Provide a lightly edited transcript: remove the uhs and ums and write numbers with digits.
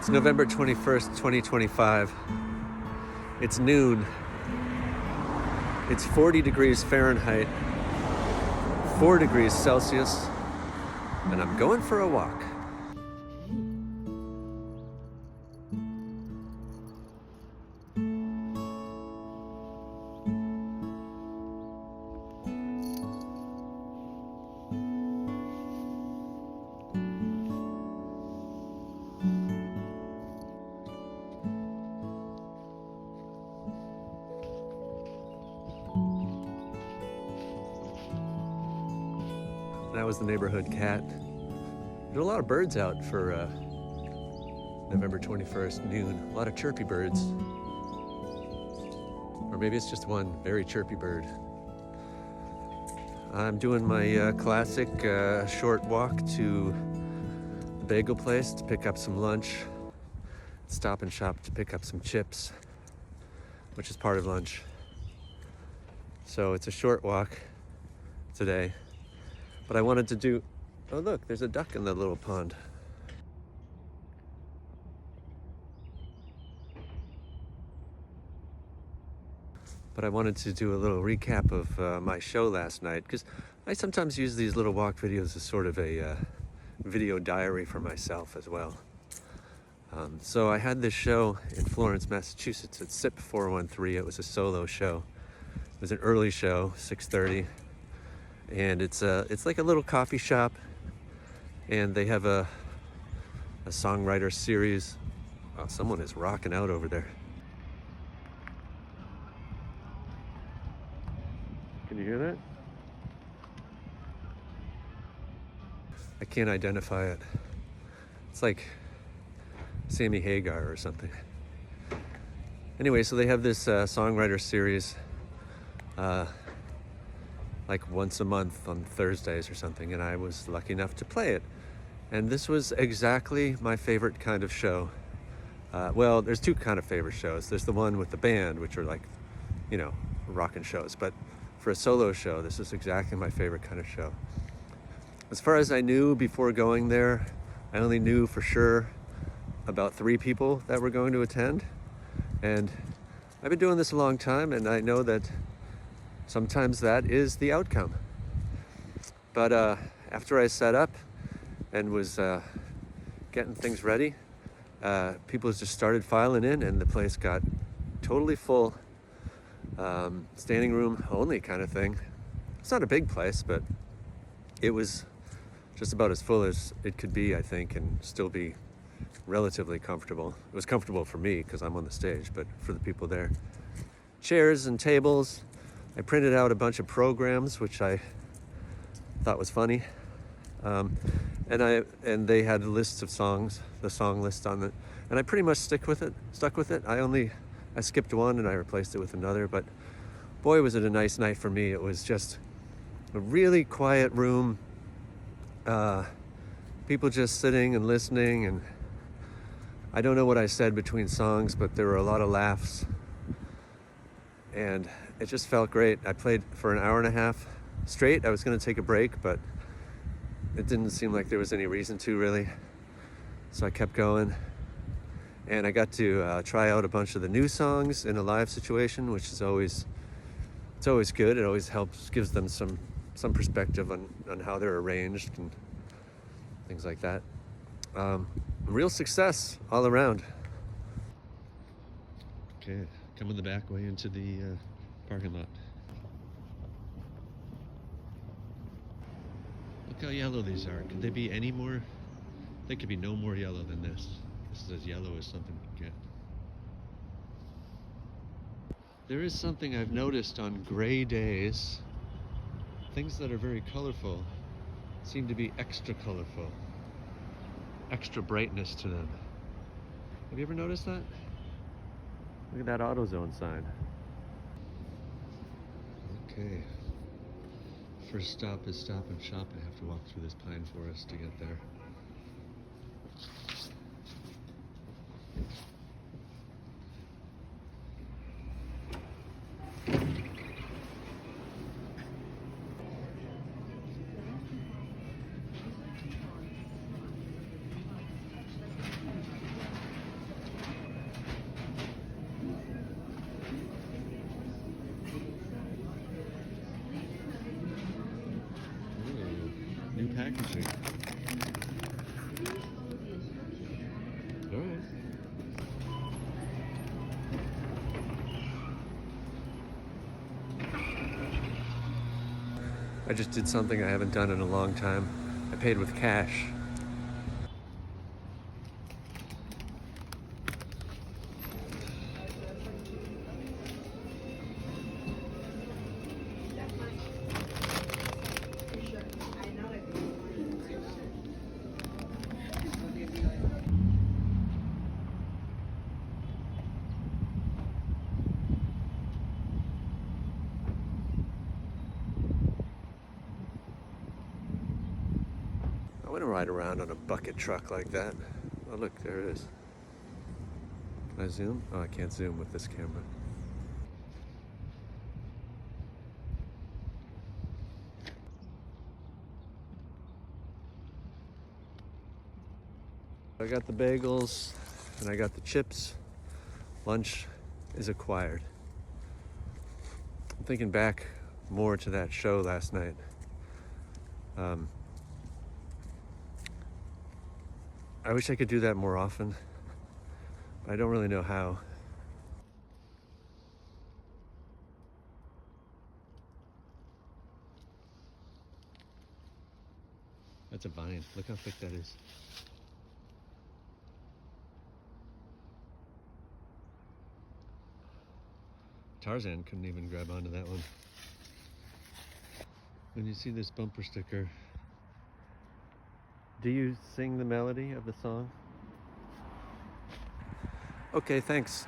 It's November 21st, 2025. It's noon. It's 40 degrees Fahrenheit, 4 degrees Celsius, and I'm going for a walk. That was the neighborhood cat. There are a lot of birds out for November 21st, noon. A lot of chirpy birds. Or maybe it's just one very chirpy bird. I'm doing my classic short walk to the bagel place to pick up some lunch. Stop and shop to pick up some chips, which is part of lunch. So it's a short walk today. But I wanted to do, oh look, there's a duck in the little pond. But I wanted to do a little recap of my show last night, because I sometimes use these little walk videos as sort of a video diary for myself as well. So I had this show in Florence, Massachusetts at SIP 413. It was a solo show. It was an early show, 6:30. And it's like a little coffee shop, and they have a songwriter series. Oh, someone is rocking out over there. Can you hear that? I can't identify it. It's like Sammy Hagar or something. Anyway, so they have this songwriter series like once a month on Thursdays or something, and I was lucky enough to play it. And this was exactly my favorite kind of show. Well, there's two kind of favorite shows. There's the one with the band, which are like, you know, rockin' shows. But for a solo show, this is exactly my favorite kind of show. As far as I knew before going there, I only knew for sure about 3 people that were going to attend. And I've been doing this a long time, and I know that sometimes that is the outcome. But after I set up and was getting things ready, people just started filing in, and the place got totally full. Standing room only kind of thing. It's not a big place, but it was just about as full as it could be, I think, and still be relatively comfortable. It was comfortable for me because I'm on the stage, but for the people there. Chairs and tables. I printed out a bunch of programs, which I thought was funny. And they had lists of songs, the song list on it. And I pretty much stuck with it. I skipped one and I replaced it with another, but boy, was it a nice night for me. It was just a really quiet room. People just sitting and listening, and I don't know what I said between songs, but there were a lot of laughs. And it just felt great. I played for an hour and a half straight. I was going to take a break, but it didn't seem like there was any reason to, really. So I kept going. And I got to try out a bunch of the new songs in a live situation, which is always good. It always helps, gives them some perspective on how they're arranged and things like that. Real success all around. Okay, coming the back way into the parking lot. Look how yellow these are. Could they be any more? They could be no more yellow than this. This is as yellow as something can get. There is something I've noticed on gray days. Things that are very colorful seem to be extra colorful. Extra brightness to them. Have you ever noticed that? Look at that AutoZone sign. Okay. First stop is Stop and Shop. I have to walk through this pine forest to get there. can see. All right. I just did something I haven't done in a long time. I paid with cash. I want to ride around on a bucket truck like that. Oh, look, there it is. Can I zoom? Oh, I can't zoom with this camera. I got the bagels and I got the chips. Lunch is acquired. I'm thinking back more to that show last night. I wish I could do that more often, but I don't really know how. That's a vine. Look how thick that is. Tarzan couldn't even grab onto that one. When you see this bumper sticker, do you sing the melody of the song? Okay, thanks.